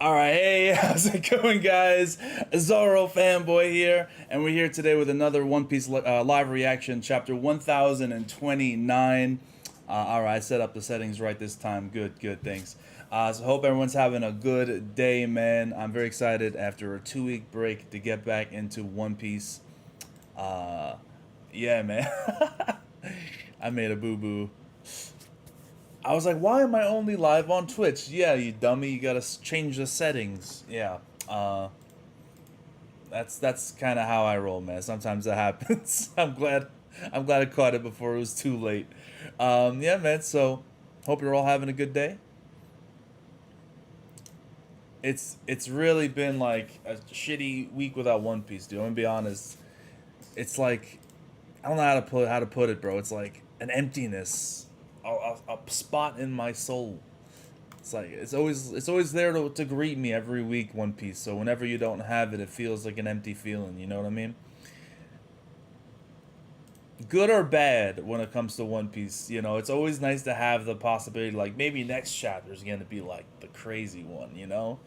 Alright, hey, how's it going, guys? Zorro Fanboy here, and we're here today with another One Piece live reaction, chapter 1029. Alright, I set up the settings right this time. Good, thanks. So hope everyone's having a good day, man. I'm very excited after a 2-week break to get back into One Piece. Yeah, man. I made a boo-boo. I was like, why am I only live on Twitch? Yeah, you dummy, you gotta change the settings. Yeah, that's kind of how I roll, man. Sometimes that happens. I'm glad I caught it before it was too late. Yeah, man. So, hope you're all having a good day. It's really been like a shitty week without One Piece, dude. I'm gonna be honest. It's like I don't know how to put it, bro. It's like an emptiness, a spot in my soul. It's like it's always there to greet me every week, One Piece. So whenever you don't have it, it feels like an empty feeling. You know what I mean? Good or bad when it comes to One Piece, you know, it's always nice to have the possibility, like maybe next chapter is gonna be like the crazy one, you know.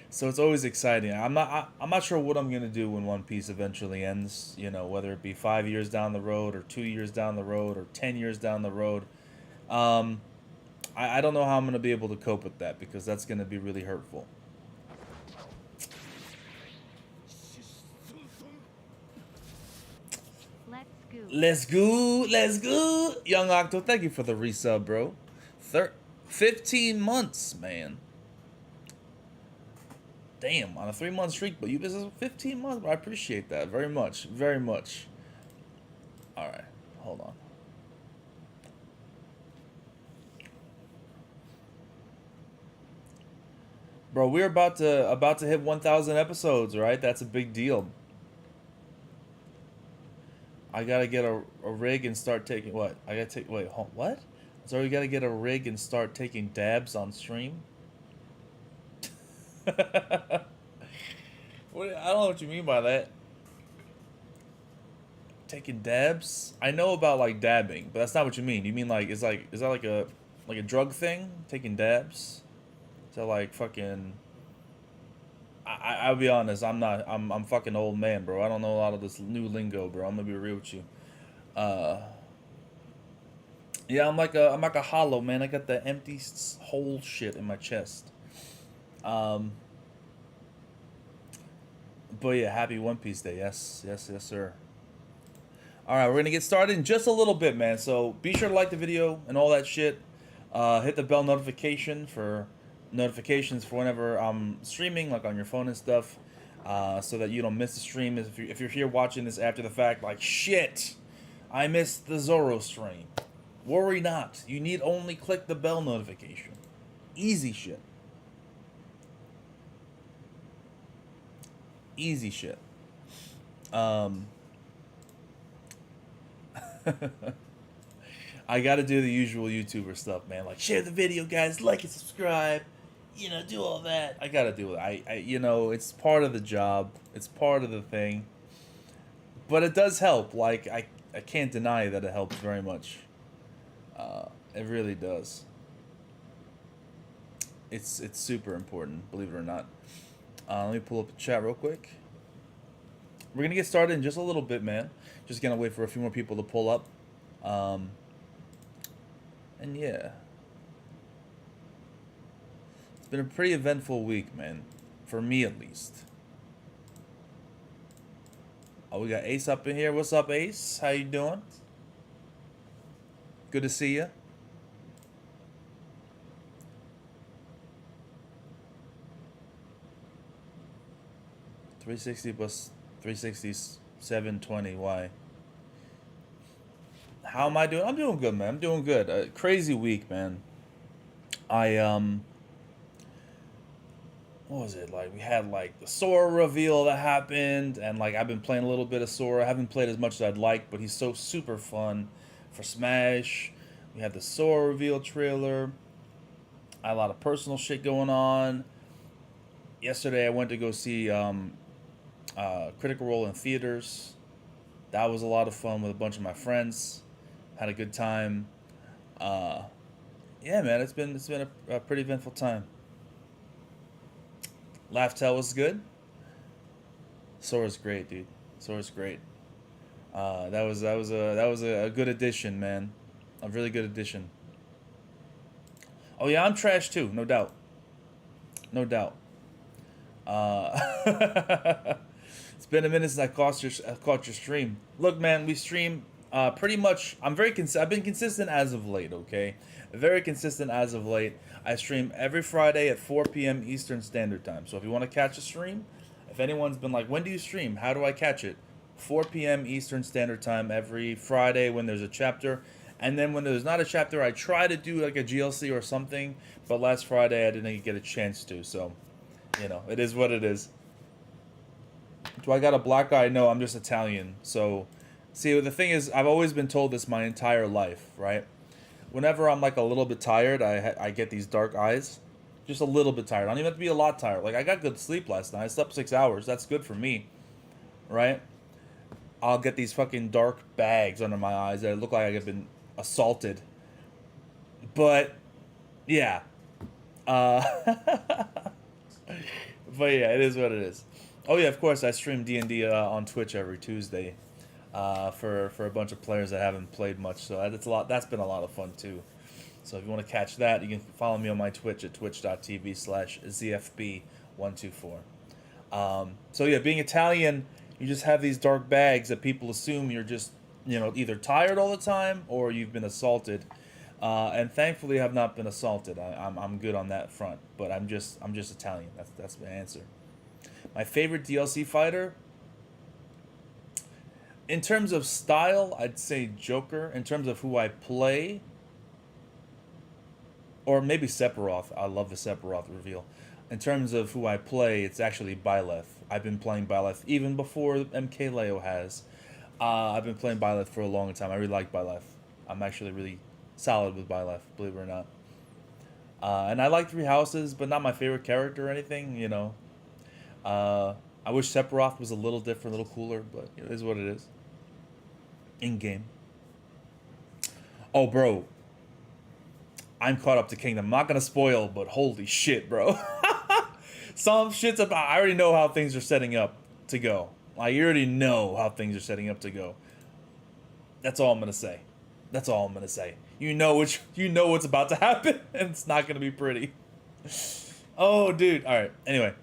So it's always exciting. I'm not sure what I'm gonna do when One Piece eventually ends. You know, whether it be 5 years down the road, or 2 years down the road, or 10 years down the road. Um, I don't know how I'm gonna be able to cope with that because that's gonna be really hurtful. Let's go, let's go, Young Octo. Thank you for the resub, bro. 15 months, man. Damn, on a 3-month streak, but you business 15 months. Bro. I appreciate that very much, very much. All right, hold on. Bro, we're about to hit 1,000 episodes, right? That's a big deal. I gotta get a rig and start taking what? I gotta take wait, what? So we gotta get a rig and start taking dabs on stream. What, I don't know what you mean by that. Taking dabs? I know about like dabbing, but that's not what you mean. You mean like is that like a drug thing? Taking dabs? To like fucking I'll be honest, I'm fucking old man, bro. I don't know a lot of this new lingo, bro. I'm gonna be real with you. Uh yeah, I'm like a hollow, man. I got the empty hole shit in my chest. Um but yeah, happy One Piece Day. Yes, sir. Alright, we're gonna get started in just a little bit, man. So be sure to like the video and all that shit. Hit the bell notification for notifications for whenever I'm streaming, like on your phone and stuff, so that you don't miss the stream. If you're here watching this after the fact, like, shit, I missed the Zoro stream. Worry not. You need only click the bell notification. Easy shit. Easy shit. I gotta do the usual YouTuber stuff, man. Like, share the video, guys, like and subscribe. You know, do all that. I gotta do it. You know, it's part of the job. It's part of the thing. But it does help. Like, I can't deny that it helps very much. It really does. It's super important, believe it or not. Let me pull up the chat real quick. We're gonna get started in just a little bit, man. Just gonna wait for a few more people to pull up. And yeah. It's been a pretty eventful week, man. For me, at least. Oh, we got Ace up in here. What's up, Ace? How you doing? Good to see you. $360 plus 360, 720. Why? How am I doing? I'm doing good, man. I'm doing good. Crazy week, man. What was it like? We had like the Sora reveal that happened, and like I've been playing a little bit of Sora. I haven't played as much as I'd like, but he's so super fun for Smash. We had the Sora reveal trailer. I had a lot of personal shit going on. Yesterday I went to go see Critical Role in theaters. That was a lot of fun with a bunch of my friends. Had a good time. Yeah, man, it's been a pretty eventful time. Laugh was good. Sora's great, dude. Sora's great. That was a good addition, man. A really good addition. Oh yeah, I'm trash too, no doubt. No doubt. It's been a minute since caught your stream. Look, man, we stream pretty much. I've been consistent as of late. Okay, very consistent as of late. I stream every Friday at 4 p.m. Eastern Standard Time. So if you want to catch a stream, if anyone's been like, when do you stream? How do I catch it? 4 p.m. Eastern Standard Time every Friday when there's a chapter. And then when there's not a chapter, I try to do like a GLC or something. But last Friday I didn't get a chance to. So, it is what it is. Do I got a black eye? No, I'm just Italian. So, see, the thing is, I've always been told this my entire life, right? Whenever I'm like a little bit tired, I get these dark eyes. Just a little bit tired. I don't even have to be a lot tired. Like, I got good sleep last night. I slept 6 hours. That's good for me, right? I'll get these fucking dark bags under my eyes that look like I've been assaulted. But, yeah. But yeah, it is what it is. Oh yeah, of course, I stream D&D on Twitch every Tuesday for a bunch of players that haven't played much. So that's been a lot of fun too. So if you want to catch that, you can follow me on my Twitch at twitch.tv/ZFB124. So yeah, being Italian, you just have these dark bags that people assume you're just, either tired all the time or you've been assaulted. And thankfully, I have not been assaulted. I'm good on that front. But I'm just Italian. That's my answer. My favorite DLC fighter, in terms of style, I'd say Joker. In terms of who I play, or maybe Sephiroth. I love the Sephiroth reveal. In terms of who I play, it's actually Byleth. I've been playing Byleth even before MK Leo has. I've been playing Byleth for a long time. I really like Byleth. I'm actually really solid with Byleth, believe it or not. And I like Three Houses, but not my favorite character or anything, I wish Sephiroth was a little different, a little cooler, but it is what it is. In-game. Oh, bro. I'm caught up to Kingdom. I'm not going to spoil, but holy shit, bro. Some shit's about... I already know how things are setting up to go. I already know how things are setting up to go. That's all I'm going to say. That's all I'm going to say. You know what's about to happen, and it's not going to be pretty. Oh, dude. All right. Anyway.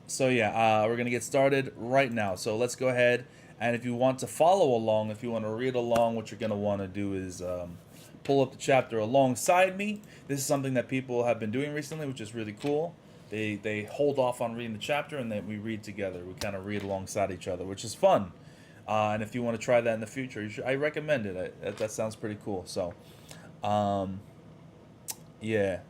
So yeah, we're gonna get started right now. So let's go ahead, and if you want to follow along, if you want to read along, what you're gonna want to do is pull up the chapter alongside me. This is something that people have been doing recently, which is really cool. They hold off on reading the chapter, and then we read together. We kind of read alongside each other, which is fun. And if you want to try that in the future, I recommend it. That sounds pretty cool. So, yeah.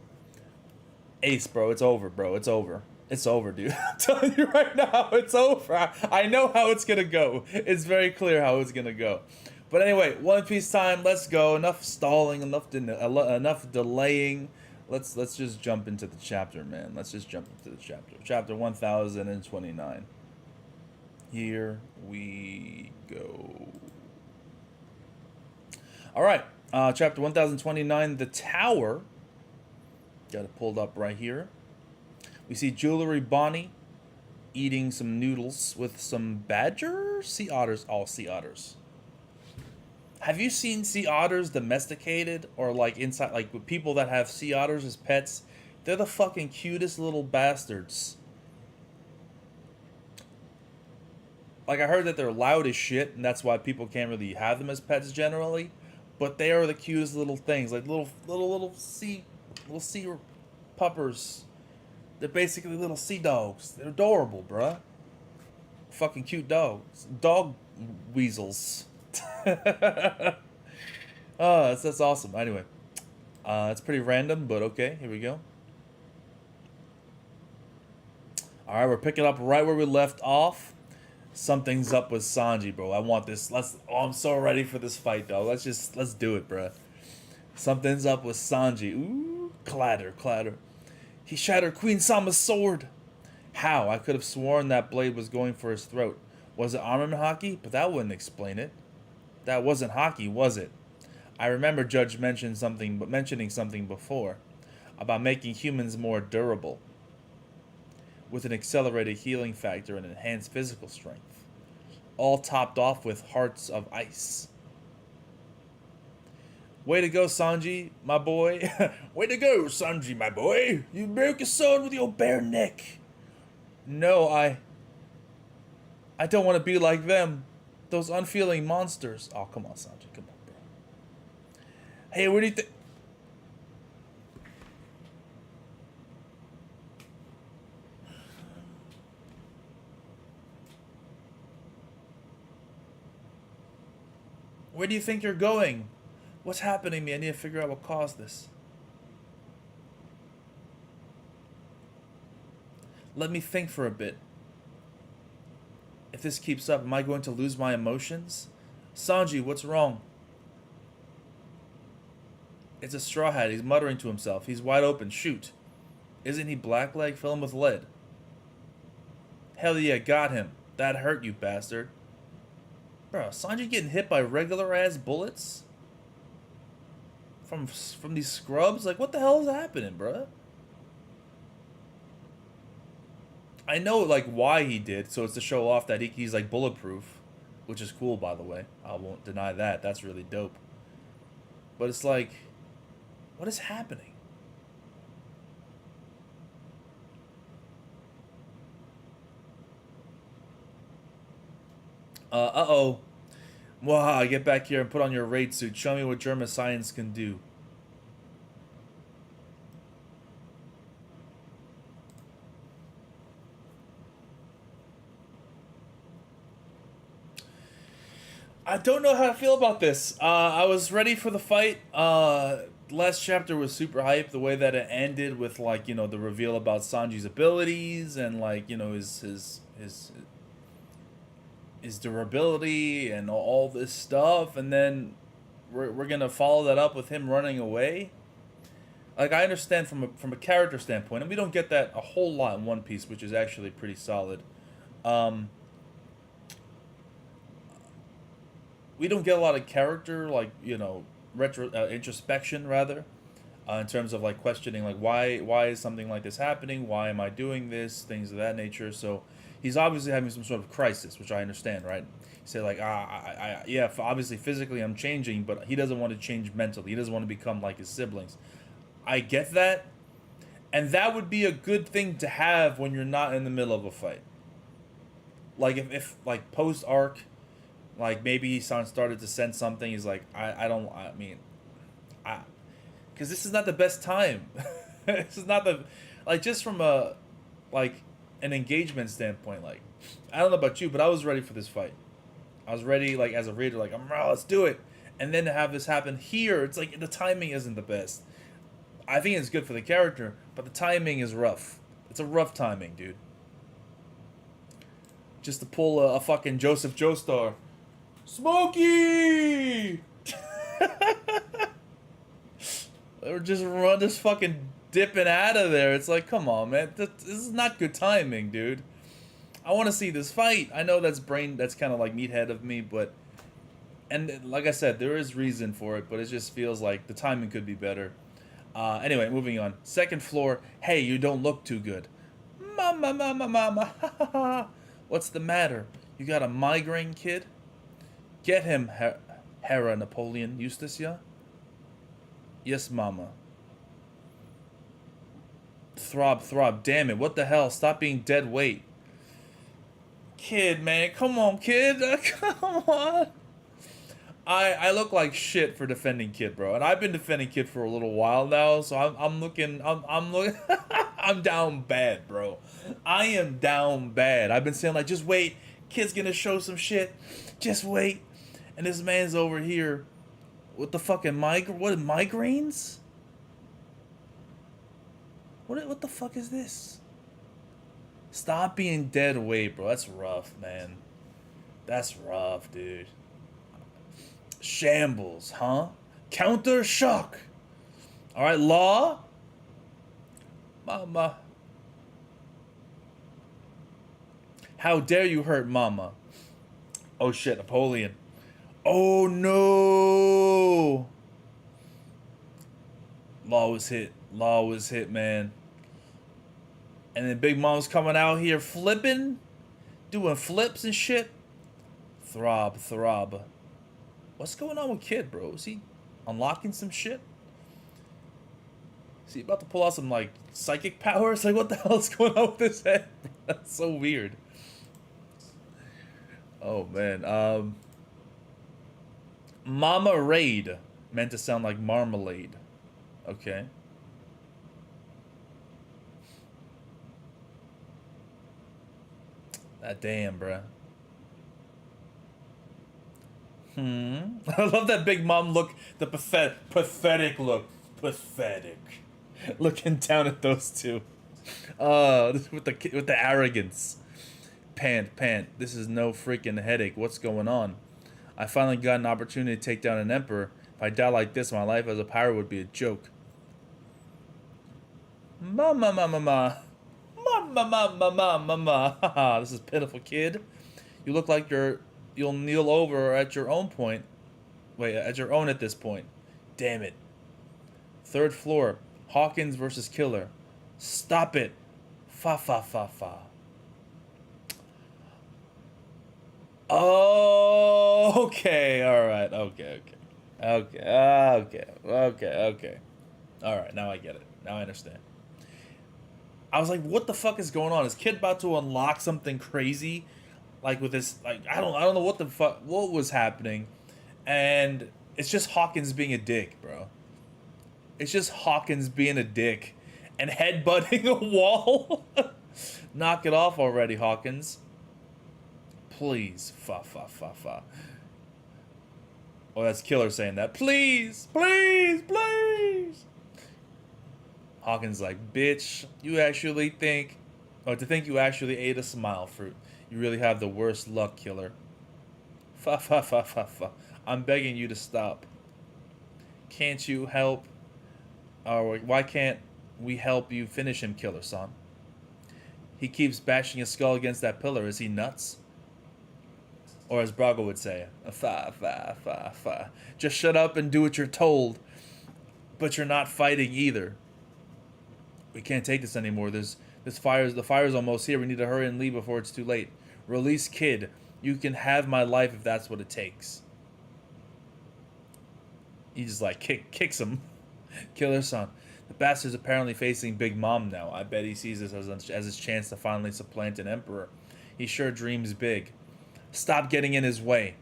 Ace, bro, it's over, bro. It's over. It's over, dude. I'm telling you right now, it's over. I know how it's gonna go. It's very clear how it's gonna go. But anyway, One Piece time. Let's go. Enough stalling. Enough delaying. Let's just jump into the chapter, man. Let's just jump into the chapter. Chapter 1029. Here we go. All right. Chapter 1029. The Tower. Got it pulled up right here. We see Jewelry Bonnie eating some noodles with some sea otters. Oh, sea otters. Have you seen sea otters domesticated or like inside, like with people that have sea otters as pets? They're the fucking cutest little bastards. Like I heard that they're loud as shit, and that's why people can't really have them as pets generally. But they are the cutest little things, like little sea puppers. They're basically little sea dogs. They're adorable, bruh. Fucking cute dogs. Dog weasels. Oh, that's awesome. Anyway. It's pretty random, but okay. Here we go. Alright, we're picking up right where we left off. Something's up with Sanji, bro. I want this. I'm so ready for this fight, dog. Let's do it, bruh. Something's up with Sanji. Ooh, clatter. He shattered Queen Sama's sword. How? I could have sworn that blade was going for his throat. Was it armament hockey? But that wouldn't explain it. That wasn't hockey, was it? I remember Judge mentioning something before about making humans more durable. with an accelerated healing factor and enhanced physical strength, all topped off with hearts of ice. Way to go, Sanji, my boy. Way to go, Sanji, my boy. You broke your sword with your bare neck. No, I don't want to be like them. Those unfeeling monsters. Oh, come on, Sanji. Come on, bro. Hey, what do you think? Where do you think you're going? What's happening to me? I need to figure out what caused this. Let me think for a bit. If this keeps up, am I going to lose my emotions? Sanji, what's wrong? It's a Straw Hat. He's muttering to himself. He's wide open. Shoot. Isn't he Blackleg? Fill him with lead. Hell yeah, got him. That hurt, you bastard. Bro, Sanji getting hit by regular ass bullets? From these scrubs? Like, what the hell is happening, bro? I know, like, why he did, so it's to show off that he's, like, bulletproof. Which is cool, by the way. I won't deny that. That's really dope. But it's like, what is happening? Uh-oh. Wow, get back here and put on your raid suit. Show me what German science can do. I don't know how to feel about this. I was ready for the fight. Last chapter was super hype. The way that it ended with, like, you know, the reveal about Sanji's abilities and, like, you know, his durability and all this stuff, and then we're gonna follow that up with him running away. Like, I understand from a character standpoint, and we don't get that a whole lot in One Piece, which is actually pretty solid. We don't get a lot of character, like, you know, introspection rather, in terms of, like, questioning, like, why is something like this happening? Why am I doing this? Things of that nature. So he's obviously having some sort of crisis, which I understand, right? He said, like, yeah, obviously physically I'm changing, but he doesn't want to change mentally. He doesn't want to become like his siblings. I get that, and that would be a good thing to have when you're not in the middle of a fight. Like, if like post arc, like, maybe he started to sense something. He's like, because this is not the best time. This is not the, like, just from a, like, an engagement standpoint. Like, I don't know about you, but I was ready for this fight. I was ready, like, as a reader, like, let's do it. And then to have this happen here, it's like the timing isn't the best. I think it's good for the character, but the timing is rough. It's a rough timing, dude. Just to pull a fucking Joseph Joestar. Smokey! Or just fucking dipping out of there. It's like, come on, man. This is not good timing, dude. I want to see this fight. I know that's kind of like meathead of me, but... And like I said, there is reason for it, but it just feels like the timing could be better. Anyway, moving on. Second floor. Hey, you don't look too good. Mama. What's the matter? You got a migraine, kid? Get him, Hera Napoleon Eustacia. Yes, mama. Throb. Damn it. What the hell? Stop being dead weight. Kid, man. Come on, kid. Come on. I look like shit for defending Kid, bro. And I've been defending Kid for a little while now, so I'm looking I'm down bad, bro. I am down bad. I've been saying, like, just wait. Kid's gonna show some shit. Just wait. And this man's over here with the fucking migraines? What the fuck is this? Stop being dead weight, bro. That's rough, man. That's rough, dude. Shambles, huh? Counter shock. Alright, Law? Mama. How dare you hurt Mama? Oh shit, Napoleon. Oh no! Law was hit, man. And then Big Mom's coming out here flipping, doing flips and shit. Throb, throb. What's going on with Kid, bro? Is he unlocking some shit? Is he about to pull out some, like, psychic powers? Like, what the hell is going on with his head? That's so weird. Oh, man. Mama Raid. Meant to sound like marmalade. Okay. Damn, bruh. I love that Big Mom look. The pathetic look. Pathetic. Looking down at those two. With the arrogance. Pant. This is no freaking headache. What's going on? I finally got an opportunity to take down an emperor. If I die like this, my life as a pirate would be a joke. Mama. Haha, this is pitiful, kid. You look like you'll kneel over at your own point. Wait, at your own at this point. Damn it. 3rd floor. Hawkins versus Killer. Stop it. Fa. Oh, okay. All right. Okay. All right, now I get it. Now I understand. I was like, what the fuck is going on? Is Kid about to unlock something crazy? Like with this, like, I don't know what the fuck, what was happening. And it's just Hawkins being a dick, bro. It's just Hawkins being a dick and headbutting a wall. Knock it off already, Hawkins. Please. Fa. Oh, that's Killer saying that. Please. Hawkins like, bitch, you actually think, or to think you actually ate a smile fruit. You really have the worst luck, Killer. Fa. I'm begging you to stop. Can't you help? Or why can't we help you finish him, Killer-san? He keeps bashing his skull against that pillar. Is he nuts? Or as Brago would say, fa. Just shut up and do what you're told. But you're not fighting either. We can't take this anymore. The fire's almost here. We need to hurry and leave before it's too late. Release Kid. You can have my life if that's what it takes. He just like kicks him. Killer-san. The bastard's apparently facing Big Mom now. I bet he sees this as his chance to finally supplant an emperor. He sure dreams big. Stop getting in his way.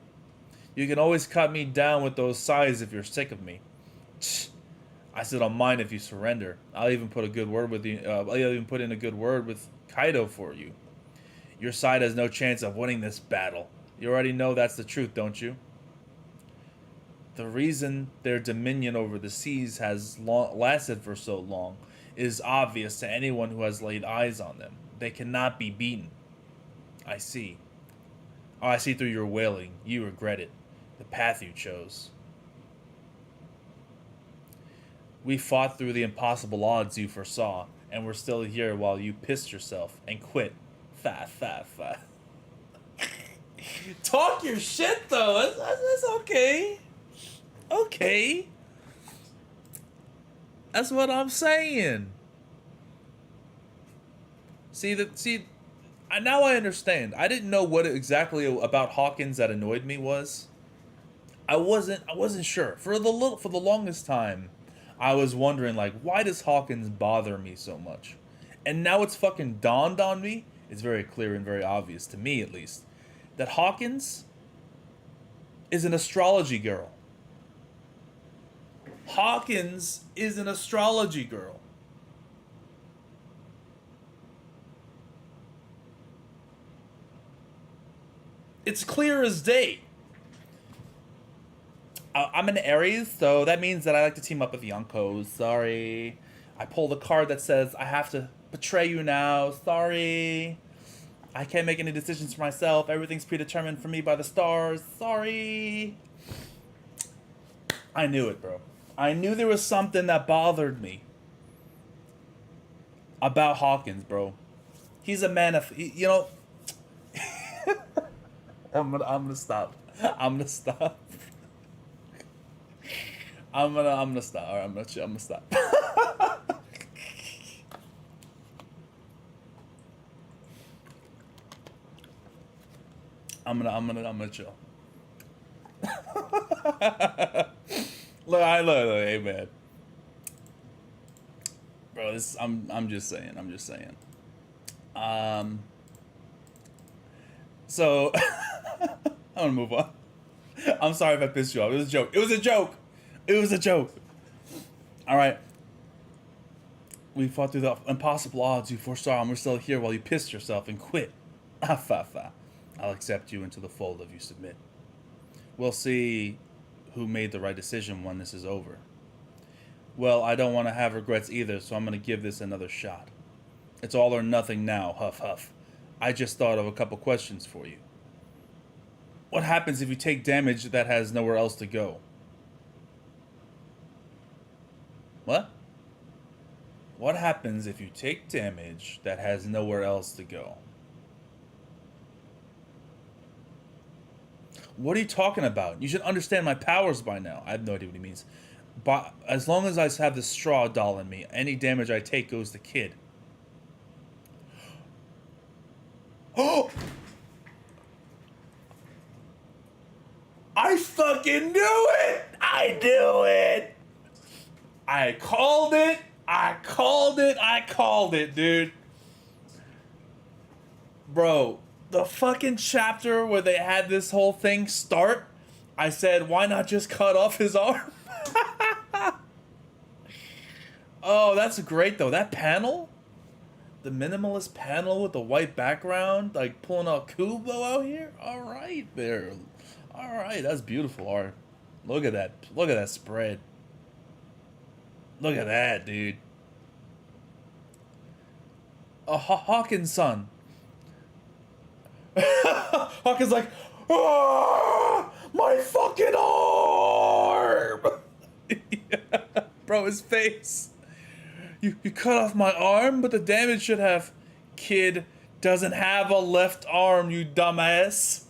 You can always cut me down with those sighs if you're sick of me. I still don't mind if you surrender. I'll even put a good word with you. I'll even put in a good word with Kaido for you. Your side has no chance of winning this battle. You already know that's the truth, don't you? The reason their dominion over the seas has lasted for so long is obvious to anyone who has laid eyes on them. They cannot be beaten. I see. Oh, I see through your wailing. You regret it. The path you chose. We fought through the impossible odds you foresaw, and we're still here while you pissed yourself and quit. Fa. Talk your shit, though. That's okay. Okay. That's what I'm saying. Now I understand. I didn't know what exactly about Hawkins that annoyed me was. I wasn't sure. For the longest time, I was wondering, like, why does Hawkins bother me so much? And now it's fucking dawned on me. It's very clear and very obvious, to me at least, that Hawkins is an astrology girl. Hawkins is an astrology girl. It's clear as day. I'm an Aries, so that means that I like to team up with Yonkos. Sorry. I pulled a card that says I have to betray you now. Sorry. I can't make any decisions for myself. Everything's predetermined for me by the stars. Sorry. I knew it, bro. I knew there was something that bothered me about Hawkins, bro. He's a man of, you know. I'm gonna stop. I'm gonna stop. I'm gonna stop. All right, I'm gonna stop. I'm gonna chill. Look, hey man, bro. I'm just saying. I'm just saying. So I'm gonna move on. I'm sorry if I pissed you off. It was a joke. It was a joke. It was a joke. All right. We fought through the impossible odds. You foresaw, and we're still here while you pissed yourself and quit. Ah, fa fa. I'll accept you into the fold if you submit. We'll see who made the right decision when this is over. Well, I don't want to have regrets either, so I'm going to give this another shot. It's all or nothing now, huff huff. I just thought of a couple questions for you. What happens if you take damage that has nowhere else to go? What? What happens if you take damage that has nowhere else to go? What are you talking about? You should understand my powers by now. I have no idea what he means. But as long as I have this straw doll in me, any damage I take goes to Kid. Oh! I fucking knew it! I knew it! I called it! I called it! I called it, dude. Bro, the fucking chapter where they had this whole thing start, I said, why not just cut off his arm? Oh, that's great, though. That panel? The minimalist panel with the white background, like pulling out Kubo out here? Alright there. Alright, that's beautiful art. Look at that. Look at that spread. Look at that, dude. A Hawkins son. Hawkins like, ah, my fucking arm! Yeah. Bro, his face. You cut off my arm, but the damage should have. Kid doesn't have a left arm, you dumbass.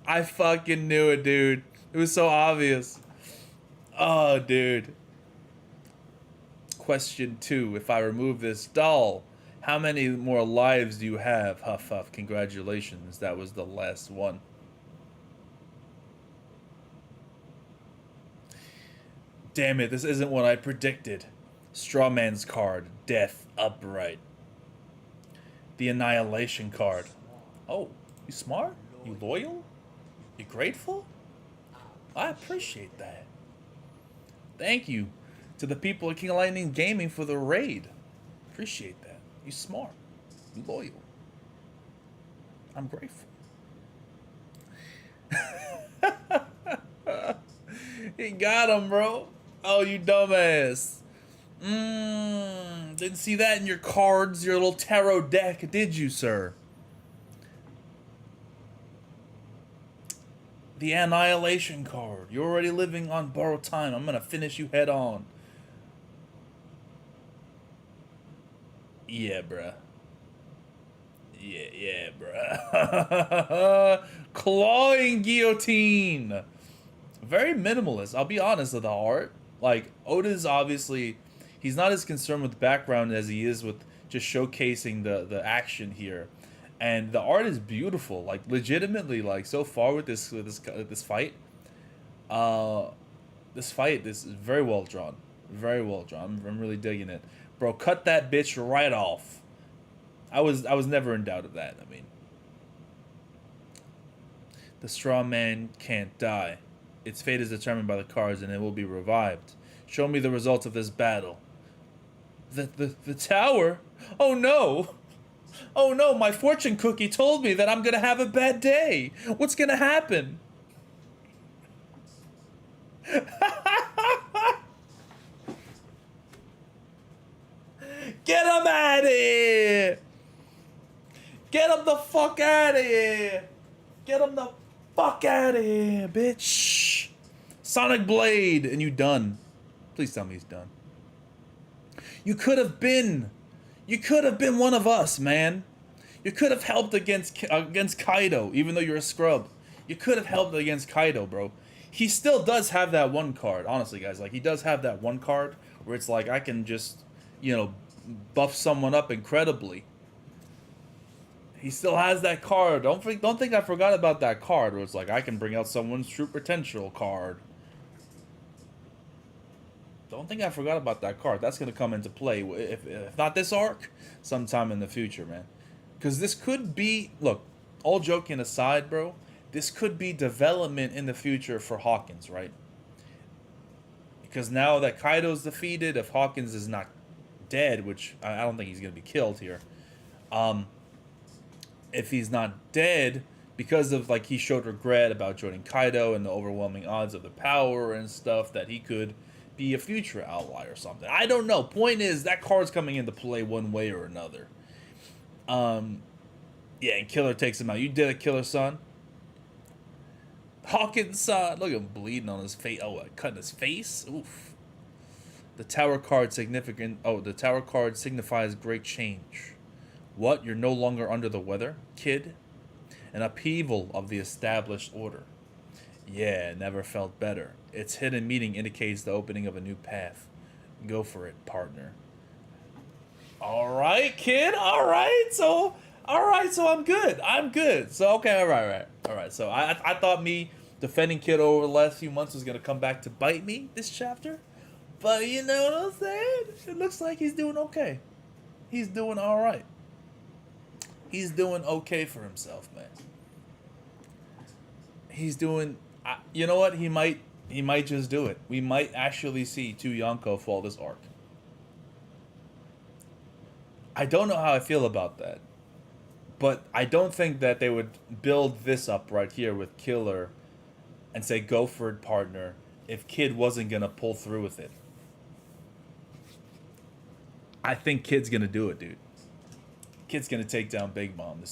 I fucking knew it, dude. It was so obvious. Oh, dude. Question 2. If I remove this doll, how many more lives do you have? Huff huff. Congratulations. That was the last one. Damn it, this isn't what I predicted. Strawman's card. Death upright. The Annihilation card. Oh, you smart? You loyal? You grateful? I appreciate that. Thank you to the people at King of Lightning Gaming for the raid. Appreciate that. You smart. You loyal. I'm grateful. He got him, bro. Oh, you dumbass. Didn't see that in your cards, your little tarot deck, did you, sir? The Annihilation card. You're already living on borrowed time. I'm gonna finish you head on. Yeah, bruh. Yeah, bruh. Clawing guillotine. Very minimalist. I'll be honest with the art. Like, Oda's obviously, he's not as concerned with the background as he is with just showcasing the action here. And the art is beautiful. Like, legitimately, like, so far with this fight, this is very well drawn. Very well drawn. I'm really digging it. Bro, cut that bitch right off. I was never in doubt of that. I mean, the straw man can't die. Its fate is determined by the cards, and it will be revived. Show me the results of this battle. The tower? Oh no! Oh no, my fortune cookie told me that I'm gonna have a bad day. What's gonna happen? Get him out of here! Get him the fuck out of here! Get him the fuck out of here, bitch! Sonic Blade, and you done. Please tell me he's done. You could have been one of us, man. You could have helped against Kaido, even though you're a scrub. You could have helped against Kaido, bro. He still does have that one card, honestly, guys. Like, he does have that one card where it's like, I can just, you know, buff someone up incredibly. He still has that card. Don't think I forgot about that card where it's like I can bring out someone's true potential card. Don't think I forgot about that card. That's gonna come into play if not this arc, sometime in the future, man. Because this could be, look, all joking aside, bro. This could be development in the future for Hawkins, right? Because now that Kaido's defeated, if Hawkins is not dead, which I don't think he's gonna be killed here, if he's not dead, because of like he showed regret about joining Kaido and the overwhelming odds of the power and stuff, that he could be a future ally or something. I don't know. Point is that card's coming into play one way or another. Yeah, and Killer takes him out. You did it, Killer, son. Hawkins, son. Look at him bleeding on his face. Oh, cutting his face. Oof. The tower card significant. Oh, the tower card signifies great change. What? You're no longer under the weather, kid? An upheaval of the established order. Yeah, never felt better. Its hidden meaning indicates the opening of a new path. Go for it, partner. All right, kid. All right, so I'm good. I'm good. So okay, all right. So I thought me defending Kid over the last few months was gonna come back to bite me this chapter, but you know what I'm saying? It looks like he's doing okay. He's doing all right. He's doing okay for himself, man. He's doing. You know what? He might just do it. We might actually see 2 Yonko fall this arc. I don't know how I feel about that. But I don't think that they would build this up right here with Killer and say go for it, partner, if Kid wasn't going to pull through with it. I think Kid's going to do it, dude. Kid's going to take down Big Mom.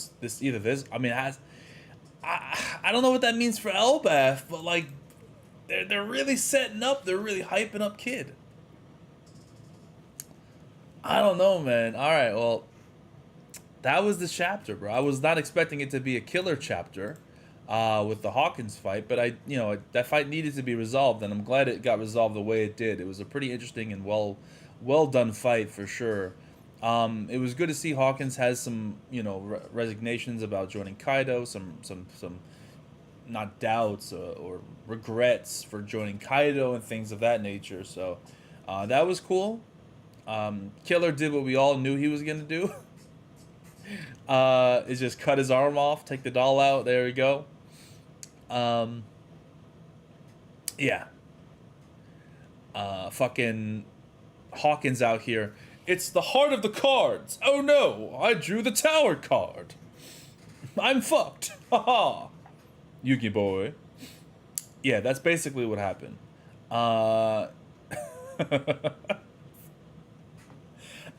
I don't know what that means for Elbaf, but like they're really setting up, they're really hyping up Kid. I don't know, man. All right, well, that was the chapter, bro. I was not expecting it to be a killer chapter with the Hawkins fight, but that fight needed to be resolved, and I'm glad it got resolved the way it did. It was a pretty interesting and well done fight for sure. It was good to see Hawkins has some resignations about joining Kaido, some not doubts or regrets for joining Kaido and things of that nature. So that was cool. Killer did what we all knew he was gonna do. Is just cut his arm off, take the doll out. There we go. Yeah. Fucking Hawkins out here. It's the heart of the cards. Oh no, I drew the tower card. I'm fucked. Haha. Yuki boy. Yeah, that's basically what happened. Oh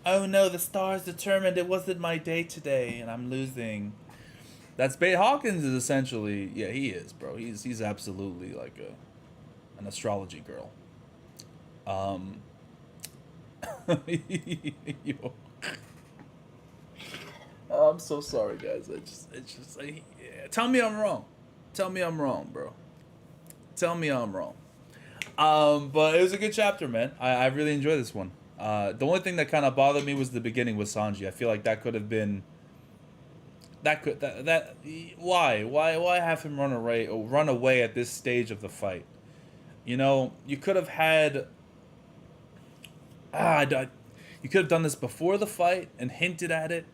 no, the stars determined it wasn't my day today, and I'm losing. Hawkins is essentially, yeah, he is, bro. He's absolutely like an astrology girl. Yo. Oh, I'm so sorry, guys. Tell me I'm wrong. Tell me I'm wrong, bro. Tell me I'm wrong. But it was a good chapter, man. I really enjoyed this one. The only thing that kind of bothered me was the beginning with Sanji. I feel like that could have been. Why have him run away at this stage of the fight? You could have had. You could have done this before the fight and hinted at it.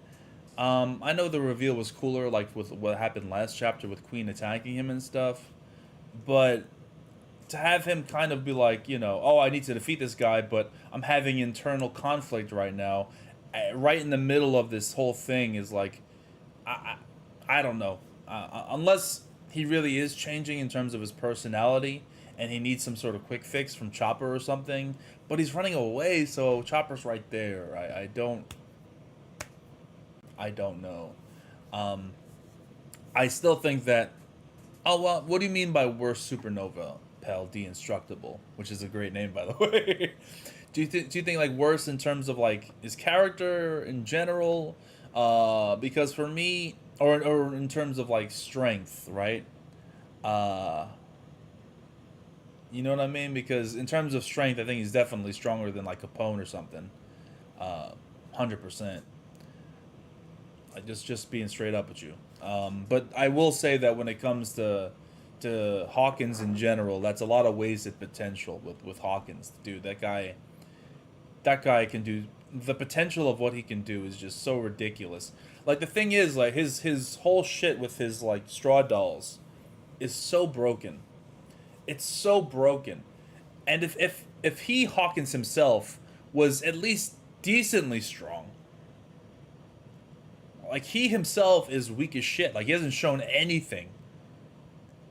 I know the reveal was cooler, like with what happened last chapter with Queen attacking him and stuff, but to have him kind of be like, oh, I need to defeat this guy, but I'm having internal conflict right now, right in the middle of this whole thing is like, I don't know. Unless he really is changing in terms of his personality and he needs some sort of quick fix from Chopper or something, but he's running away, so Chopper's right there. I don't know. I still think that, oh, well, what do you mean by worst supernova? Pal Destructible, which is a great name, by the way. Do you think like worse in terms of like his character in general? Because for me, or in terms of like strength, right? You know what I mean? Because in terms of strength, I think he's definitely stronger than like Capone or something. 100%. Just being straight up with you. But I will say that when it comes to Hawkins in general, that's a lot of wasted potential with Hawkins. Dude, that guy can do, the potential of what he can do is just so ridiculous. Like the thing is, like his whole shit with his like straw dolls is so broken. It's so broken. And if he, Hawkins himself, was at least decently strong, like he himself is weak as shit. Like he hasn't shown anything.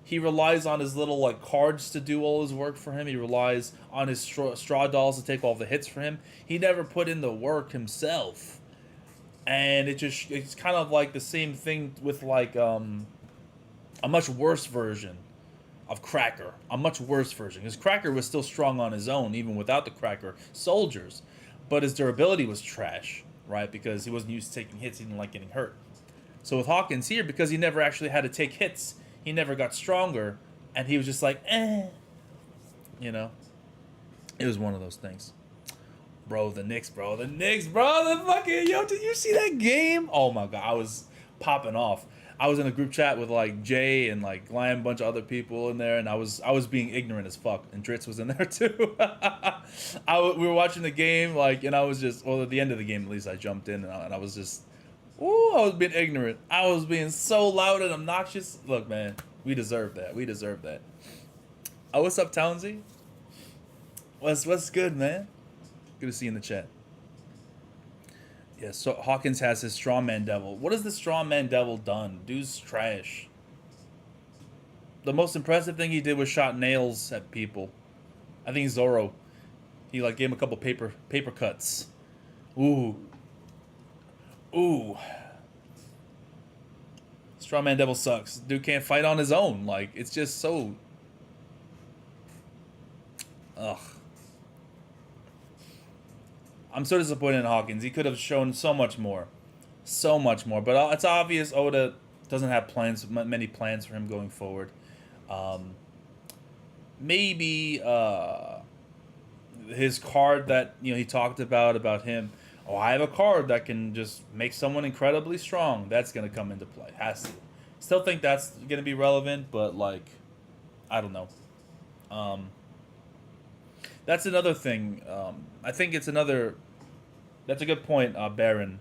He relies on his little like cards to do all his work for him. He relies on his straw dolls to take all the hits for him. He never put in the work himself. And it's kind of like the same thing with like a much worse version of Cracker. A much worse version. Because Cracker was still strong on his own, even without the Cracker soldiers. But his durability was trash, right? Because he wasn't used to taking hits, he didn't like getting hurt. So with Hawkins here, because he never actually had to take hits, he never got stronger, and he was just like, eh. You know? It was one of those things. Bro, the Knicks, the fucking, yo, did you see that game? Oh my god, I was popping off. I was in a group chat with like Jay and like Glam, a bunch of other people in there, and I was being ignorant as fuck, and Dritz was in there too. We were watching the game, like, and I was just, well, at the end of the game at least, I jumped in, and I was just, ooh, I was being ignorant. I was being so loud and obnoxious. Look, man, we deserve that. We deserve that. Oh, what's up, Townsy? What's good, man? Good to see you in the chat. Yeah, so Hawkins has his Strawman Devil. What has the Strawman Devil done? Dude's trash. The most impressive thing he did was shot nails at people. I think Zorro. He like gave him a couple paper cuts. Ooh. Strawman Devil sucks. Dude can't fight on his own. Like, it's just so... Ugh. I'm so disappointed in Hawkins. He could have shown so much more. So much more. But it's obvious Oda doesn't have many plans for him going forward. Maybe his card that he talked about him. Oh, I have a card that can just make someone incredibly strong. That's going to come into play. Has to. Still think that's going to be relevant, but like, I don't know. That's another thing. I think it's another... That's a good point, Baron.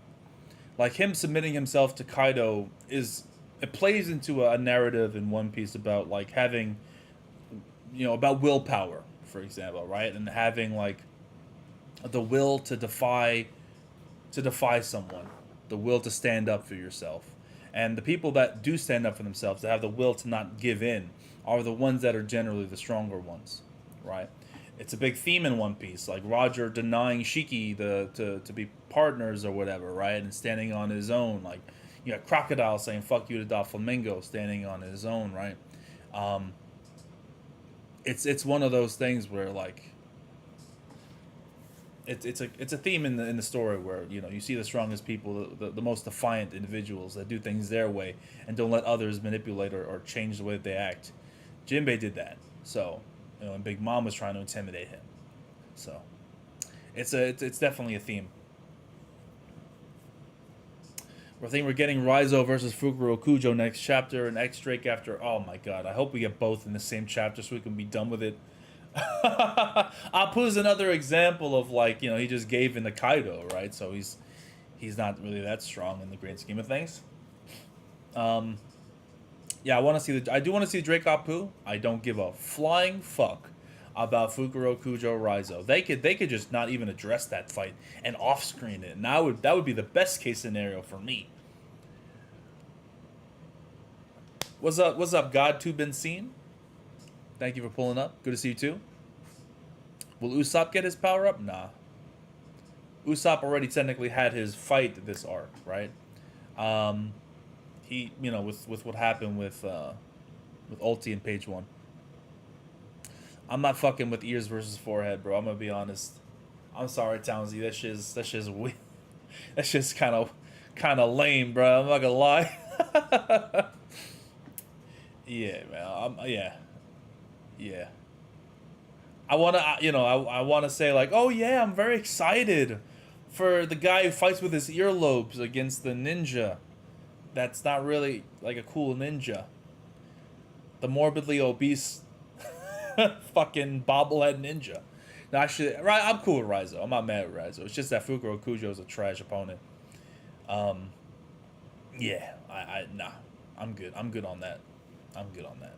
Like, him submitting himself to Kaido it plays into a narrative in One Piece about, like, having, about willpower, for example, right? And having, like, the will to defy someone. The will to stand up for yourself. And the people that do stand up for themselves, that have the will to not give in, are the ones that are generally the stronger ones, right? It's a big theme in One Piece, like Roger denying Shiki to be partners or whatever, right? And standing on his own, like Crocodile saying "fuck you" to Doflamingo, standing on his own, right? It's one of those things where like it's a theme in the story where you see the strongest people, the most defiant individuals that do things their way and don't let others manipulate or change the way that they act. Jinbei did that, so. And Big Mom was trying to intimidate him. So, it's definitely a theme. I think we're getting Raizo versus Fukuro Kujo next chapter and X Drake after. Oh my god! I hope we get both in the same chapter so we can be done with it. Apu's another example of like he just gave in the Kaido, right? So he's not really that strong in the great scheme of things. Yeah, I do want to see Drake Apu. I don't give a flying fuck about Fukuro Kujo Raizo. They could just not even address that fight and off screen it. And that would be the best case scenario for me. What's up, God to been seen? Thank you for pulling up. Good to see you too. Will Usopp get his power up? Nah. Usopp already technically had his fight this arc, right? He, with what happened with Ulti in page 1. I'm not fucking with ears versus forehead, bro. I'm gonna be honest. I'm sorry, Townsy. That shit's weird. That shit's kind of lame, bro. I'm not gonna lie. Yeah, man. Yeah. I wanna say like, oh yeah, I'm very excited for the guy who fights with his earlobes against the ninja. That's not really like a cool ninja. The morbidly obese fucking bobblehead ninja. No, actually, right, I'm cool with Raizo. I'm not mad at Raizo. It's just that Fukuro Kujo is a trash opponent. Yeah, nah. I'm good. I'm good on that. I'm good on that.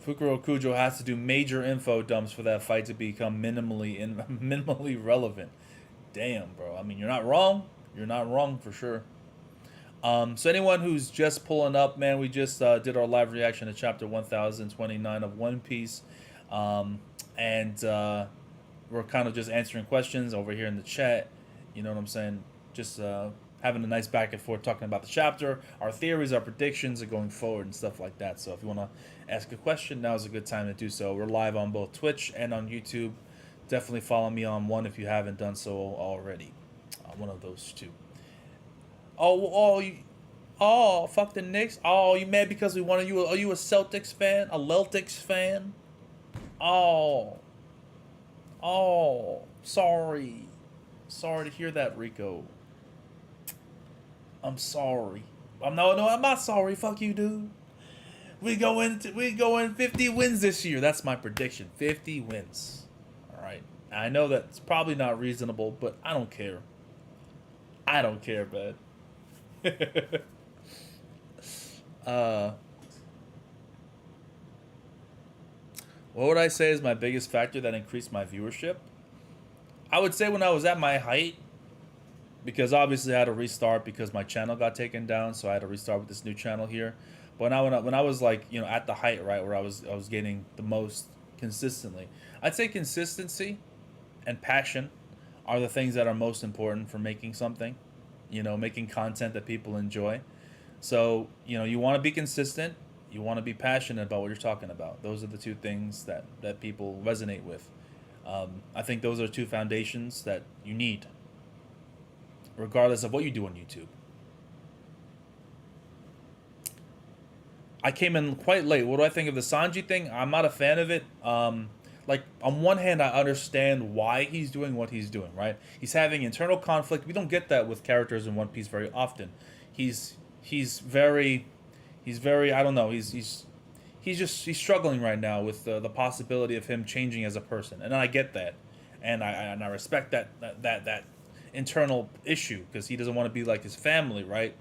Fukuro Kujo has to do major info dumps for that fight to become minimally relevant. Damn, bro. I mean, you're not wrong. You're not wrong for sure. So anyone who's just pulling up, man, we just did our live reaction to chapter 1029 of One Piece. And we're kind of just answering questions over here in the chat. You know what I'm saying? Just having a nice back and forth talking about the chapter, our theories, our predictions, and going forward and stuff like that. So if you want to ask a question, now is a good time to do so. We're live on both Twitch and on YouTube. Definitely follow me on one if you haven't done so already. One of those two. Fuck the Knicks. Oh, you mad because we wanted you? Are you a Celtics fan? A Celtics fan? Oh, sorry. Sorry to hear that, Rico. I'm sorry. I'm not sorry. Fuck you, dude. We going 50 wins this year. That's my prediction. 50 wins. All right. I know that's probably not reasonable, but I don't care. I don't care, man. What would I say is my biggest factor that increased my viewership? I would say when I was at my height, because obviously I had to restart because my channel got taken down, so I had to restart with this new channel here. But when I was like, you know, at the height, right, where I was getting the most consistently, I'd say consistency and passion are the things that are most important for making something, you know, making content that people enjoy. So, you know, you want to be consistent, you want to be passionate about what you're talking about. Those are the two things that people resonate with. I think those are two foundations that you need, regardless of what you do on YouTube. I came in quite late. What do I think of the Sanji thing? I'm not a fan of it. Like, on one hand, I understand why he's doing what he's doing, right? He's having internal conflict. We don't get that with characters in One Piece very often. He's very, I don't know, he's struggling right now with the possibility of him changing as a person. And I get that. And I respect that internal issue, because he doesn't want to be like his family, right?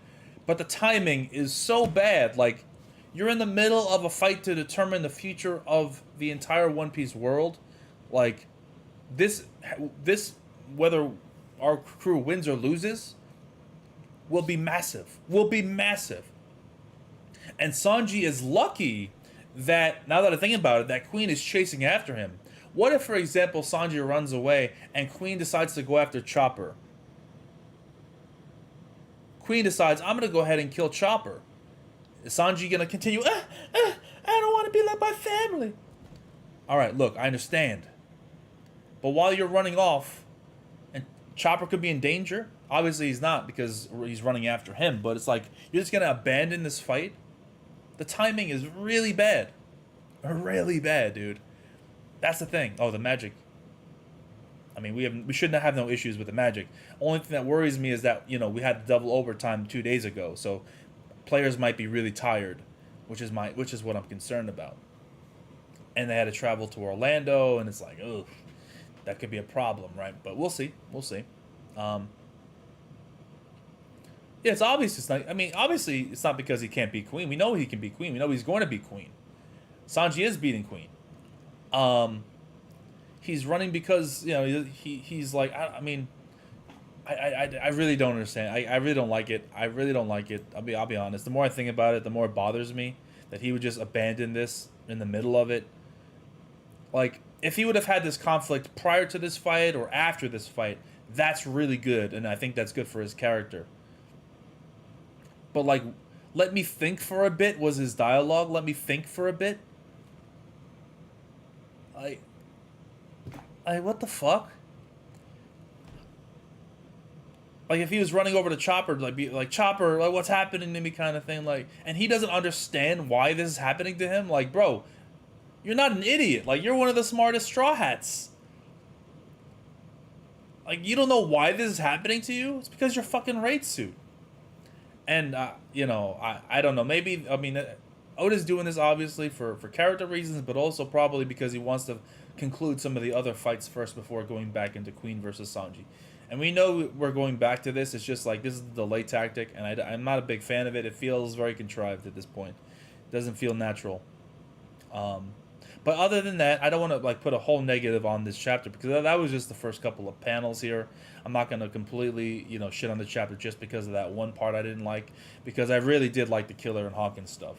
But the timing is so bad. Like, you're in the middle of a fight to determine the future of the entire One Piece world. Like, this whether our crew wins or loses, will be massive. And Sanji is lucky that, now that I think about it, that Queen is chasing after him. What if, for example, Sanji runs away and Queen decides to go after Chopper? Queen decides, I'm going to go ahead and kill Chopper. Is Sanji going to continue, I don't want to be like my family. All right, look, I understand. But while you're running off, and Chopper could be in danger, obviously he's not because he's running after him, but it's like, you're just going to abandon this fight? The timing is really bad. Really bad, dude. That's the thing. Oh, the magic. I mean, we shouldn't have no issues with the magic. Only thing that worries me is that, you know, we had double overtime 2 days ago, so players might be really tired, which is what I'm concerned about. And they had to travel to Orlando, and it's like, ugh, that could be a problem, right? But we'll see. Yeah, it's obvious. It's not. I mean, obviously, it's not because he can't beat Queen. We know he can beat Queen. We know he's going to beat Queen. Sanji is beating Queen. He's running because, you know, he's like, I mean, I really don't understand. I really don't like it. I'll be honest. The more I think about it, the more it bothers me that he would just abandon this in the middle of it. Like, if he would have had this conflict prior to this fight or after this fight, that's really good, and I think that's good for his character. But, like, let me think for a bit was his dialogue. Let me think for a bit. What the fuck? Like, if he was running over to Chopper, like Chopper, like, what's happening to me kind of thing, like, and he doesn't understand why this is happening to him, like, bro, You're not an idiot. Like, you're one of the smartest Straw Hats. Like, you don't know why this is happening to you? It's because you're fucking raid suit. And, you know, I don't know. Maybe, I mean, Oda's doing this obviously for character reasons, but also probably because he wants to conclude some of the other fights first before going back into Queen versus Sanji. And we know we're going back to this. It's just like, this is the delay tactic, and I'm not a big fan of it. It feels very contrived at this point. It doesn't feel natural. But other than that, I don't want to like put a whole negative on this chapter, because that was just the first couple of panels here. I'm not going to completely, you know, shit on the chapter just because of that one part I didn't like, because I really did like the Killer and Hawkins stuff.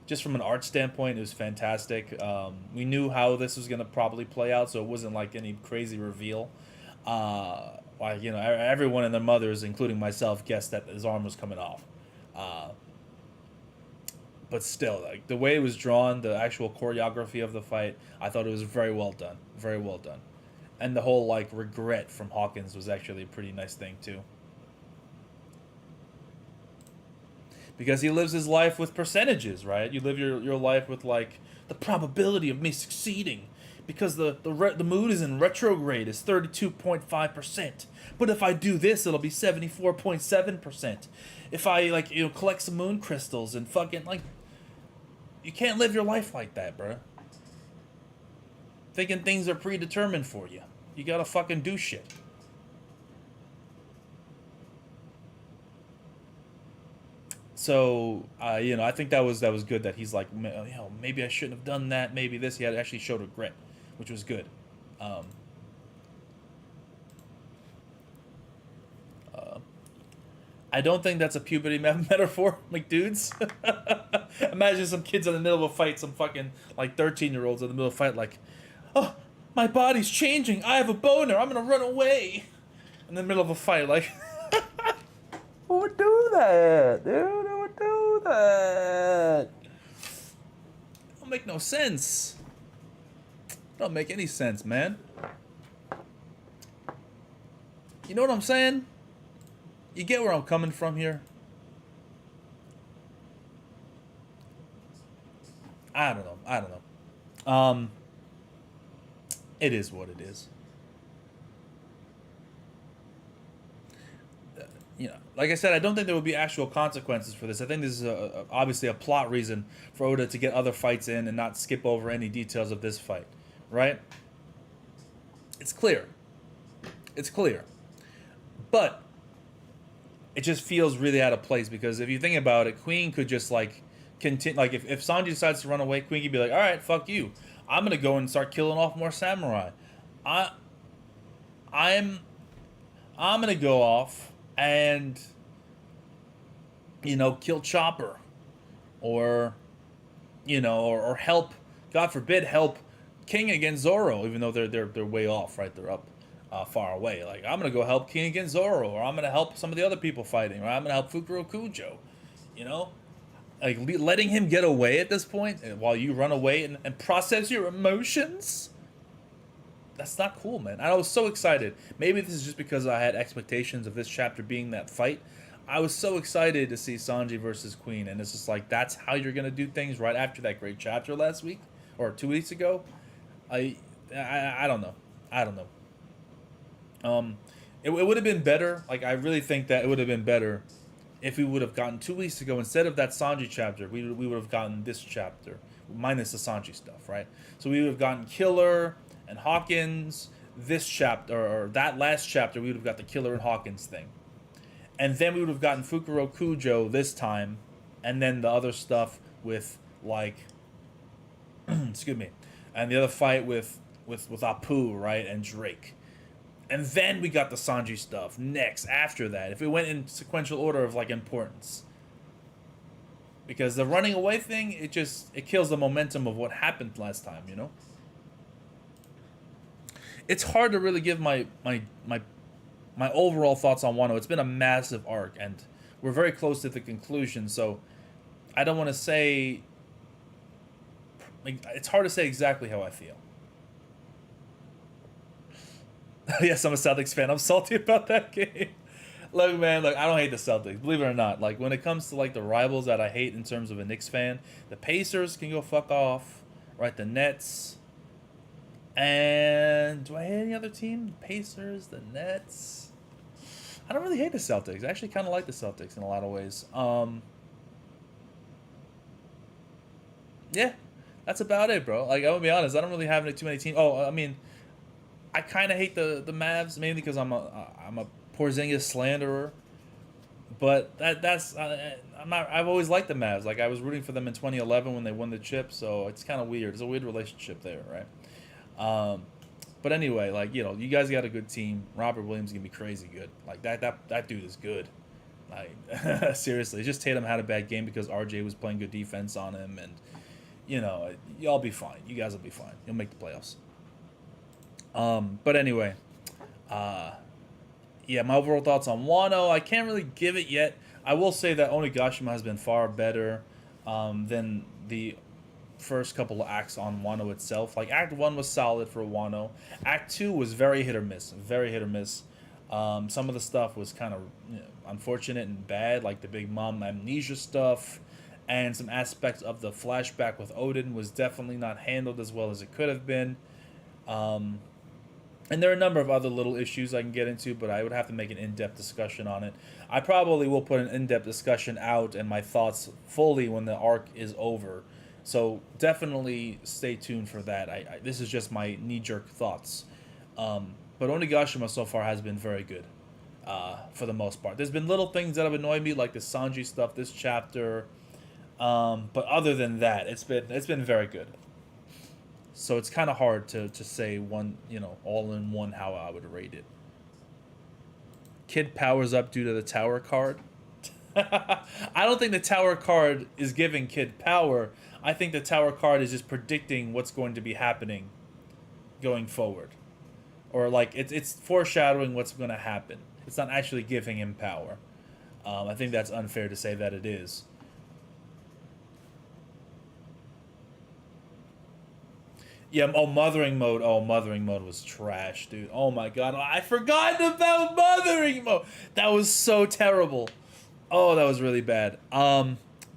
Just from an art standpoint, it was fantastic. We knew how this was going to probably play out, so it wasn't like any crazy reveal. Like, you know, everyone and their mothers, including myself, guessed that his arm was coming off. But still, like, the way it was drawn, the actual choreography of the fight, I thought it was very well done. Very well done. And the whole, like, regret from Hawkins was actually a pretty nice thing, too. Because he lives his life with percentages, right? You live your life with, like, the probability of me succeeding. Because the mood is in retrograde is 32.5%. But if I do this, it'll be 74.7%. If I, like, you know, collect some moon crystals and fucking, like... You can't live your life like that, bro. Thinking things are predetermined for you. You gotta fucking do shit. So, you know, I think that was good that he's like, you know, maybe I shouldn't have done that, maybe this. He had actually showed regret, which was good. I don't think that's a puberty metaphor, like, dudes. Imagine some kids in the middle of a fight, some fucking, like, 13-year-olds in the middle of a fight, like, oh, my body's changing, I have a boner, I'm gonna run away. In the middle of a fight, like, who would do that, dude? Who would do that? Don't make no sense. Don't make any sense, man. You know what I'm saying? You get where I'm coming from here? I don't know. It is what it is. You know, like I said, I don't think there would be actual consequences for this. I think this is obviously a plot reason for Oda to get other fights in and not skip over any details of this fight, right? It's clear. It's clear. But it just feels really out of place, because if you think about it, Queen could just, like, continue. Like, if Sanji decides to run away, Queen could be like, all right, fuck you. I'm gonna go and start killing off more samurai. I'm gonna go off and, you know, kill Chopper, or, you know, or help, God forbid, help King against Zoro, even though they're way off, right? They're up far away. Like, I'm gonna go help King against Zoro, or I'm gonna help some of the other people fighting, or I'm gonna help Fukuro Kujo. You know, like, letting him get away at this point while you run away and process your emotions. That's not cool, man. I was so excited. Maybe this is just because I had expectations of this chapter being that fight. I was so excited to see Sanji versus Queen, and it's just like, that's how you're gonna do things right after that great chapter last week or 2 weeks ago. I don't know. I don't know. It would have been better. Like, I really think that it would have been better if we would have gotten 2 weeks ago, instead of that Sanji chapter, we would have gotten this chapter, minus the Sanji stuff, right? So we would have gotten Killer and Hawkins this chapter, or that last chapter, we would have got the Killer and Hawkins thing. And then we would have gotten Fukuro Kujo this time, and then the other stuff with, like, excuse me, and the other fight with Apu, right, and Drake. And then we got the Sanji stuff next, after that, if it went in sequential order of, like, importance. Because the running away thing, it kills the momentum of what happened last time, you know? It's hard to really give my overall thoughts on Wano. It's been a massive arc, and we're very close to the conclusion, so I don't want to say... Like, it's hard to say exactly how I feel. Yes, I'm a Celtics fan. I'm salty about that game. Look, man, look, I don't hate the Celtics, believe it or not. Like, when it comes to, like, the rivals that I hate in terms of a Knicks fan, the Pacers can go fuck off. right? The Nets. And do I hate any other team? Pacers, the Nets. I don't really hate the Celtics. I actually kind of like the Celtics in a lot of ways. Yeah, that's about it, bro. Like, I'm gonna be honest, I don't really have too many teams. Oh, I mean, I kind of hate the Mavs mainly because I'm a Porzingis slanderer. But that's I'm not. I've always liked the Mavs. Like, I was rooting for them in 2011 when they won the chip. So it's kind of weird. There's a weird relationship there, right? Um, but anyway, like, you guys got a good team. Robert Williams is gonna be crazy good. Like, that dude is good. Like, seriously, just Tatum had a bad game because RJ was playing good defense on him, and y'all be fine. You guys will be fine. You'll make the playoffs. But anyway, uh, yeah, my overall thoughts on Wano. I can't really give it yet. I will say that Onigashima has been far better than the first couple of acts on Wano itself. Like, Act 1 was solid for Wano. Act 2 was very hit or miss. Very hit or miss. Some of the stuff was kind of unfortunate and bad, like the Big Mom amnesia stuff. And some aspects of the flashback with Odin was definitely not handled as well as it could have been. And there are a number of other little issues I can get into, but I would have to make an in-depth discussion on it. I probably will put an in-depth discussion out and my thoughts fully when the arc is over. So definitely stay tuned for that. This is just my knee-jerk thoughts. But Onigashima so far has been very good for the most part. There's been little things that have annoyed me, like the Sanji stuff this chapter. But other than that, it's been very good. So it's kind of hard to say one, all in one how I would rate it. Kid powers up due to the tower card. I don't think the tower card is giving Kid power. I think the tower card is just predicting what's going to be happening going forward. Or like it's foreshadowing what's going to happen. It's not actually giving him power. I think that's unfair to say that it is. Yeah, mothering mode. Oh, mothering mode was trash, dude. Oh my god, I forgot about mothering mode. That was so terrible. Oh, that was really bad.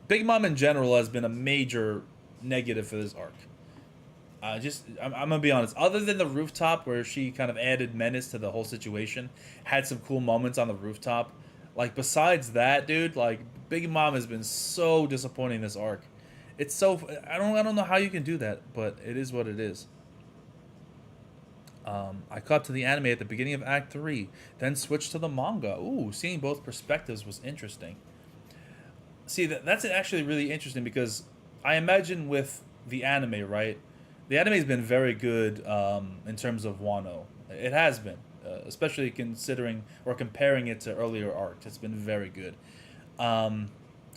Big Mom in general has been a major negative for this arc. I'm gonna be honest. Other than the rooftop, where she kind of added menace to the whole situation, had some cool moments on the rooftop. Like, besides that, dude, like, Big Mom has been so disappointing this arc. It's so I don't know how you can do that, but it is what it is. I caught up to the anime at the beginning of Act 3, then switched to the manga. Ooh, seeing both perspectives was interesting. See, that's actually really interesting because I imagine with the anime, right? The anime has been very good in terms of Wano. It has been, especially considering or comparing it to earlier arcs. It's been very good.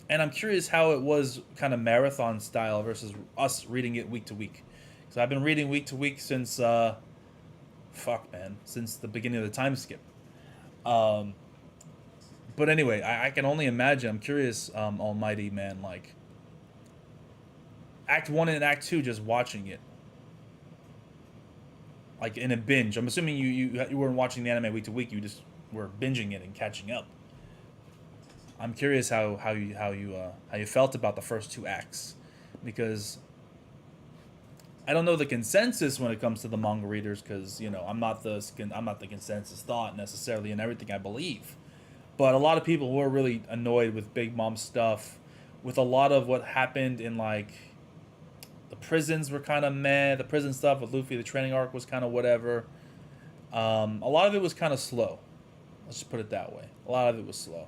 And I'm curious how it was kind of marathon style versus us reading it week to week. So I've been reading week to week since, since the beginning of the time skip. But anyway, I can only imagine. I'm curious, Almighty man, like Act 1 and Act 2, just watching it, like in a binge. I'm assuming you weren't watching the anime week to week. You just were binging it and catching up. I'm curious how you felt about the first two acts, because I don't know the consensus when it comes to the manga readers, because I'm not the consensus thought necessarily in everything I believe, but a lot of people were really annoyed with Big Mom stuff, with a lot of what happened in like the prisons were kind of meh. The prison stuff with Luffy, the training arc was kind of whatever. A lot of it was kind of slow. Let's just put it that way. A lot of it was slow.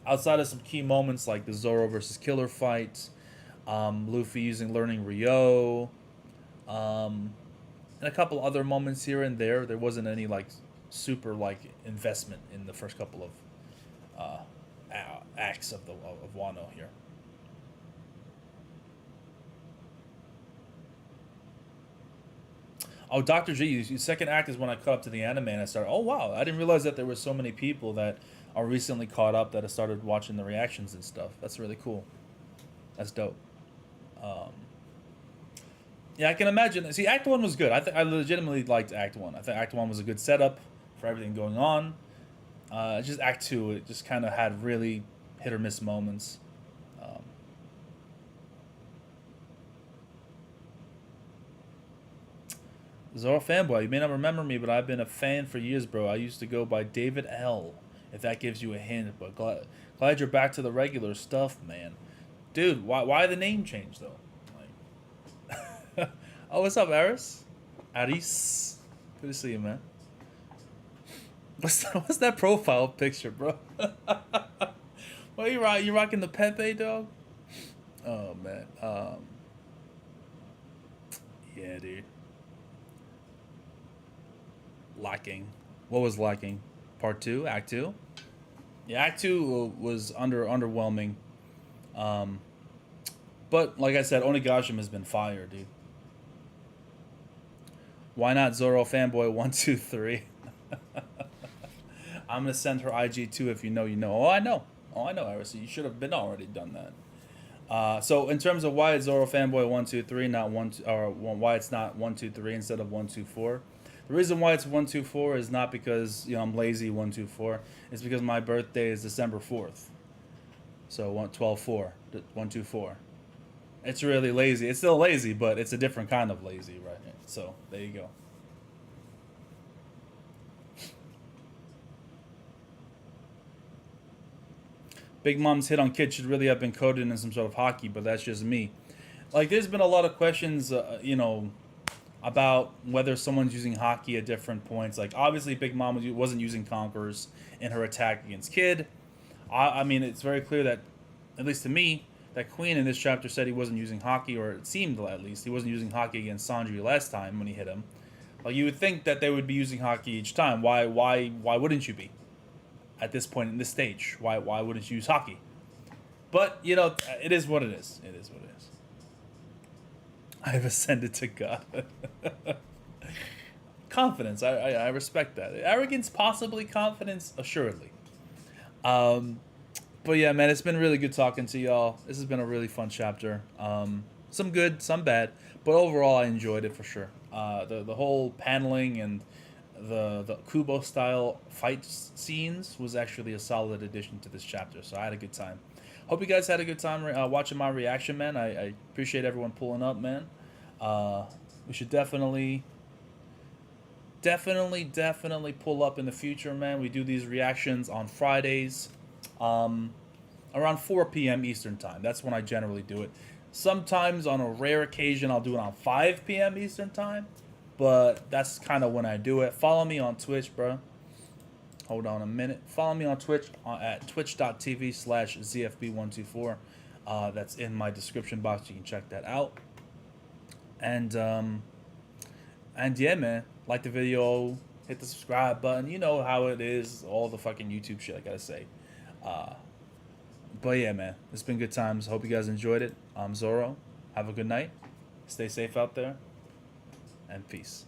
Outside of some key moments like the Zoro versus Killer fight, Luffy learning Ryo, and a couple other moments here and there wasn't any like super like investment in the first couple of acts of Wano here. Oh, Dr. G, the second act is when I caught up to the anime and I started, oh wow, I didn't realize that there were so many people that are recently caught up that have started watching the reactions and stuff. That's really cool. That's dope. Yeah, I can imagine. See, Act 1 was good. I legitimately liked Act 1. I think Act 1 was a good setup for everything going on. Just Act 2, it just kind of had really hit or miss moments. Zoro fanboy. You may not remember me, but I've been a fan for years, bro. I used to go by David L. If that gives you a hint, but glad you're back to the regular stuff, man. Dude, why the name change though? Like, oh, what's up, Aris? Aris, good to see you, man. What's that profile picture, bro? What you rocking the Pepe, dog? Oh man, yeah, dude. Lacking. What was lacking? Part two, Act two. Yeah, Act two was underwhelming. Um, but like I said, Onigashima has been fire, dude. Why not Zoro fanboy 123? I'm gonna send her IG too. If you know, you know. Oh, I know. Oh, I know, Iris. You should have been already done that. So in terms of why it's Zoro fanboy 123, not why it's not 123 instead of 124. The reason why it's 124 is not because I'm lazy 124. It's because my birthday is December 4th. So 124, 124. It's really lazy. It's still lazy, but it's a different kind of lazy, right? So there you go. Big Mom's hit on kid should really have been coded in some sort of hockey, but that's just me. Like, there's been a lot of questions, about whether someone's using hockey at different points. Like, obviously, Big Mom wasn't using Conquerors in her attack against Kid. I mean, it's very clear that, at least to me, that Queen in this chapter said he wasn't using hockey, or it seemed at least he wasn't using hockey against Sanji last time when he hit him. Like, you would think that they would be using hockey each time. Why wouldn't you be? At this point in this stage, why wouldn't you use hockey? But it is what it is. It is what it is. I have ascended to God. Confidence. I respect that. Arrogance, possibly. Confidence, assuredly. But yeah, man, it's been really good talking to y'all. This has been a really fun chapter. Some good, some bad, but overall, I enjoyed it for sure. The whole paneling and the Kubo style fight scenes was actually a solid addition to this chapter, so I had a good time. Hope you guys had a good time watching my reaction, man. I appreciate everyone pulling up, man. We should definitely pull up in the future, man. We do these reactions on Fridays, around 4 p.m. Eastern time. That's when I generally do it. Sometimes, on a rare occasion, I'll do it on 5 p.m. Eastern time. But that's kind of when I do it. Follow me on Twitch, bro. Hold on a minute. Follow me on Twitch at twitch.tv/ZFB124. That's in my description box. You can check that out. And yeah, man. Like the video. Hit the subscribe button. You know how it is. All the fucking YouTube shit I gotta say. But yeah, man. It's been good times. Hope you guys enjoyed it. I'm Zoro. Have a good night. Stay safe out there. And peace.